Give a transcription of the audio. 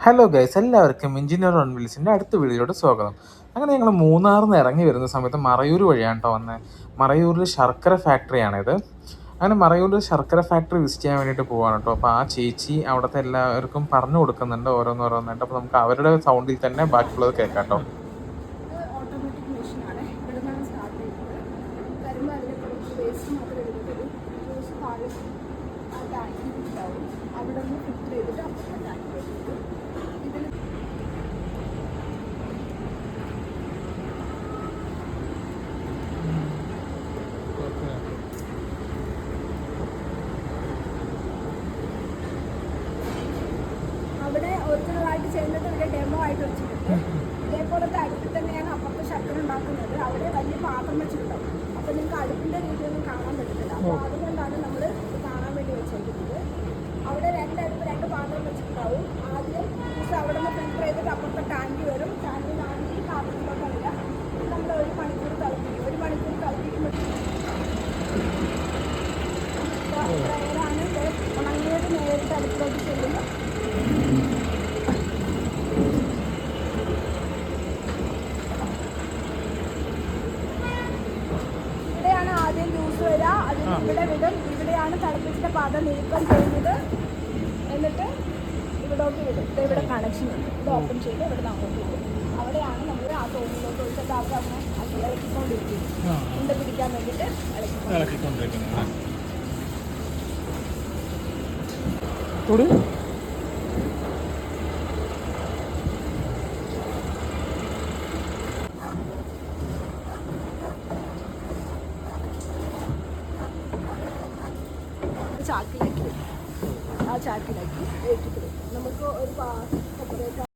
Hello guys, എല്ലാവർക്കും engineer on വീൽസിൻ്റെ അടുത്ത വീഡിയോയുടെ സ്വാഗതം. അങ്ങനെ ഞങ്ങൾ മൂന്നാറിൽ നിന്ന് ഇറങ്ങി വരുന്ന സമയത്ത് മറയൂർ വഴിയാണ് കേട്ടോ വന്നത്. മറയൂരിൽ ശർക്കര ഫാക്ടറിയാണിത്. അങ്ങനെ മറയൂരിൽ ശർക്കര ഫാക്ടറി വിസിറ്റ് ചെയ്യാൻ വേണ്ടിയിട്ട് പോവാണ് കേട്ടോ. അപ്പോൾ ആ ചേച്ചി അവിടുത്തെ എല്ലാവർക്കും പറഞ്ഞു കൊടുക്കുന്നുണ്ട് ഓരോന്നോരോന്നായിട്ട്. അപ്പോൾ നമുക്ക് അവരുടെ സൗണ്ടിൽ തന്നെ ബാക്കിയുള്ളത് കേൾക്കാം കേട്ടോ. ഓട്ടോമാറ്റിക് മെഷീനാണ്. ഇവിടെ നിന്നാണ് സ്റ്റാർട്ട് ചെയ്യുന്നത്. വരുമ്പോൾ അതിൽ കുറച്ച് വേസ്റ്റ് മാത്രം എടുത്തിട്ട് ജ്യൂസ് താഴെ ആ ടാങ്കിൽ ഉണ്ടാവും. അവിടെ നിന്ന് ഫിൽറ്റർ ചെയ്തിട്ട് അപ്പുറത്തെ ടാങ്കിലേക്ക് ഇടും. ഇതിൽ അവിടെ ഒറിജിനലായിട്ട് ചെയ്യുന്നത് ഇവിടെ ഡെമോ ആയിട്ട് വെച്ചിട്ടുണ്ട്. ഇതേപോലത്തെ അടുപ്പിൽ തന്നെയാണ് അപ്പുറത്തെ ശർക്കര ഉണ്ടാക്കുന്നത്. അവിടെ വലിയ പാത്രം വെച്ചിട്ടുണ്ടാവും. അപ്പോൾ നിങ്ങൾക്ക് അടുപ്പിൻ്റെ രീതിയൊന്നും കാണാൻ പറ്റത്തില്ല. അപ്പോൾ അതുകൊണ്ടാണ് നമ്മൾ ഇത് കാണാൻ വേണ്ടി വെച്ചേക്കുന്നത്. അവിടെ രണ്ട് പാത്രം വെച്ചിട്ടുണ്ടാവും. ആദ്യം ജ്യൂസ് അവിടെ നിന്ന് ഫിൽറ്റർ ചെയ്തിട്ട് അപ്പുറത്തെ ടാങ്കി വരും. ടാങ്കിൽ നിന്ന് ഈ പാത്രത്തിലോട്ട് വരിക. നമ്മൾ 1 മണിക്കൂർ തിളപ്പിക്കും. 1 മണിക്കൂർ തിളപ്പിക്കുമ്പോൾ ഡ്രയറാണ് ഉണങ്ങിയത് നേരിട്ട് അടുപ്പിലോട്ട് ചെല്ലുന്നു. ഇവിടെയാണ് ആദ്യം ജ്യൂസ് വരിക. അതിന് ഇവിടെ വിടും. ഇവിടെയാണ് തിളപ്പിച്ചിട്ട് പാത്രം നീക്കം ചെയ്യുന്നത്. എന്നിട്ട് ഇവിടോട്ട് വിടും. ഇവിടെ കണക്ഷൻ ഉണ്ട്. ഇത് ഓപ്പൺ ചെയ്ത് ഇവിടെ അങ്ങോട്ട് വിടും. അവിടെയാണ് നമ്മൾ ആ തോന്നിലോട്ട് ഒഴിച്ചിട്ട് അവിടെ ഇളക്കിക്കൊണ്ടിരിക്കും. ഉണ്ട പിടിക്കാൻ വേണ്ടിയിട്ട് ഇളക്കിക്കൊണ്ടിരിക്കുന്നത്. ചാക്കിലാക്കി വരും. ആ ചാക്കിലാക്കി ഏറ്റിട്ട് വരും. നമുക്ക് ഒരു സെപ്പറേറ്റ്